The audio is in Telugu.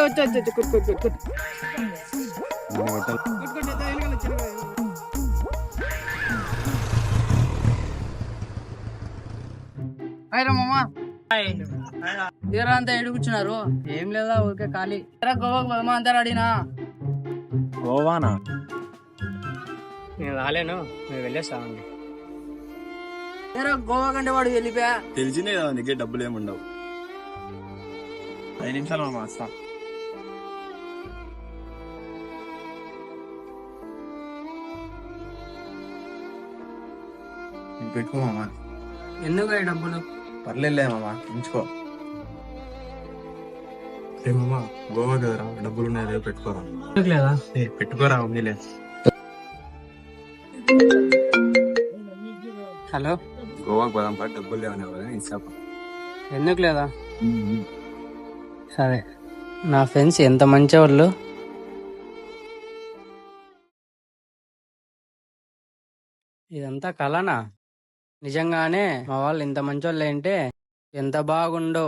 వచ్చి వచ్చి వచ్చి కుట్ కుట్ కుట్ కుట్ మామా తీరా అంతా ఎడు కూర్చున్నారు. ఏం లేదా ఊరికే ఖాళీ. గోవాకు పోదామా అంతా అడిగినా. గోవానా? నేను రాలేను, మీరు వెళ్ళేస్తామండి. గోవా కంటే వాడు వెళ్ళిపోయా. తెలిసిందే కదా నీకే డబ్బులు ఏముండవు. 5 నిమిషాలు మామ వస్తా. పెట్టుకో మామ. ఎందుకు డబ్బులు? పర్లేదులే మామ, ఉంచుకో. ఏ మామ, గోవా కదరా, డబ్బులు ఉన్నాయి, రేపు పెట్టుకోరా. లేదా పెట్టుకోరా, ఉందిలే. హలో, గోవాకి పోదాం పా, డబ్బులు లేవని ఇస్తాపా. ఎందుకు లేదా? సరే, నా ఫ్రెండ్స్ ఎంత మంచి వాళ్ళు. ఇదంతా కలనా? నిజంగానే మా వాళ్ళు ఇంత మంచి వాళ్ళు ఏంటే ఎంత బాగుండో.